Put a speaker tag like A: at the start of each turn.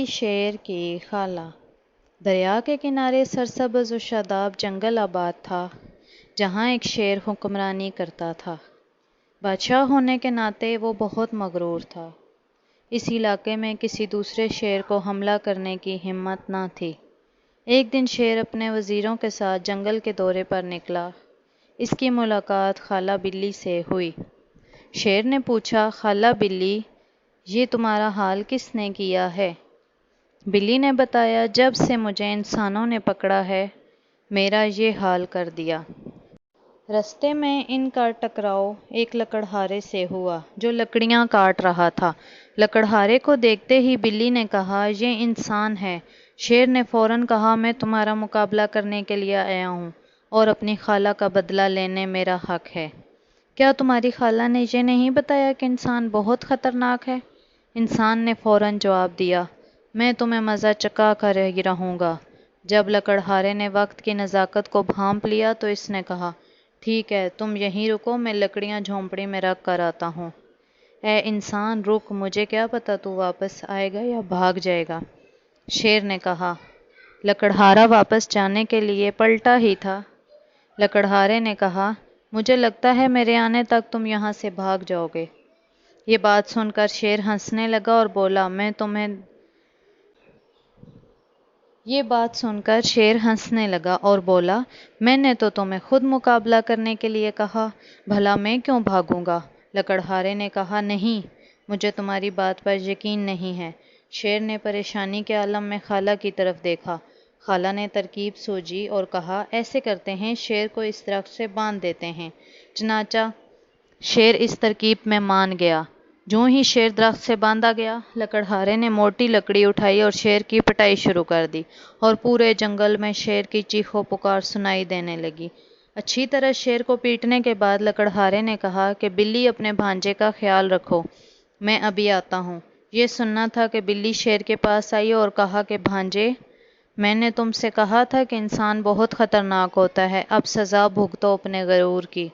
A: شیر کی خالہ۔ دریا کے کنارے سرسبز و شاداب جنگل آباد تھا، جہاں ایک شیر حکمرانی کرتا تھا۔ بادشاہ ہونے کے ناطے وہ بہت مغرور تھا۔ اس علاقے میں کسی دوسرے شیر کو حملہ کرنے کی ہمت نہ تھی۔ ایک دن شیر اپنے وزیروں کے ساتھ جنگل کے دورے پر نکلا۔ اس کی ملاقات خالہ بلی سے ہوئی۔ شیر نے پوچھا، خالہ بلی، یہ تمہارا حال کس نے کیا ہے؟ بلی نے بتایا، جب سے مجھے انسانوں نے پکڑا ہے، میرا یہ حال کر دیا۔ رستے میں ان کا ٹکراؤ ایک لکڑہارے سے ہوا، جو لکڑیاں کاٹ رہا تھا۔ لکڑہارے کو دیکھتے ہی بلی نے کہا، یہ انسان ہے۔ شیر نے فوراً کہا، میں تمہارا مقابلہ کرنے کے لیے آیا ہوں اور اپنی خالہ کا بدلہ لینے میرا حق ہے۔ کیا تمہاری خالہ نے یہ نہیں بتایا کہ انسان بہت خطرناک ہے؟ انسان نے فوراً جواب دیا، میں تمہیں مزہ چکھا کر ہی رہوں گا۔ جب لکڑہارے نے وقت کی نزاکت کو بھانپ لیا تو اس نے کہا، ٹھیک ہے، تم یہیں رکو، میں لکڑیاں جھونپڑی میں رکھ کر آتا ہوں۔ اے انسان، رک، مجھے کیا پتا تو واپس آئے گا یا بھاگ جائے گا۔ شیر نے کہا۔ لکڑہارا واپس جانے کے لیے پلٹا ہی تھا۔ لکڑہارے نے کہا، مجھے لگتا ہے میرے آنے تک تم یہاں سے بھاگ جاؤ گے۔ یہ بات سن کر شیر ہنسنے لگا اور بولا، میں نے تو تمہیں خود مقابلہ کرنے کے لیے کہا، بھلا میں کیوں بھاگوں گا؟ لکڑہارے نے کہا، نہیں، مجھے تمہاری بات پر یقین نہیں ہے۔ شیر نے پریشانی کے عالم میں خالہ کی طرف دیکھا۔ خالہ نے ترکیب سوچی اور کہا، ایسے کرتے ہیں، شیر کو اس درخت سے باندھ دیتے ہیں۔ چنانچہ شیر اس ترکیب میں مان گیا۔ جوں ہی شیر درخت سے باندھا گیا، لکڑہارے نے موٹی لکڑی اٹھائی اور شیر کی پٹائی شروع کر دی، اور پورے جنگل میں شیر کی چیخ و پکار سنائی دینے لگی۔ اچھی طرح شیر کو پیٹنے کے بعد لکڑہارے نے کہا کہ بلی، اپنے بھانجے کا خیال رکھو، میں ابھی آتا ہوں۔ یہ سننا تھا کہ بلی شیر کے پاس آئی اور کہا کہ بھانجے، میں نے تم سے کہا تھا کہ انسان بہت خطرناک ہوتا ہے، اب سزا بھگتو اپنے غرور کی۔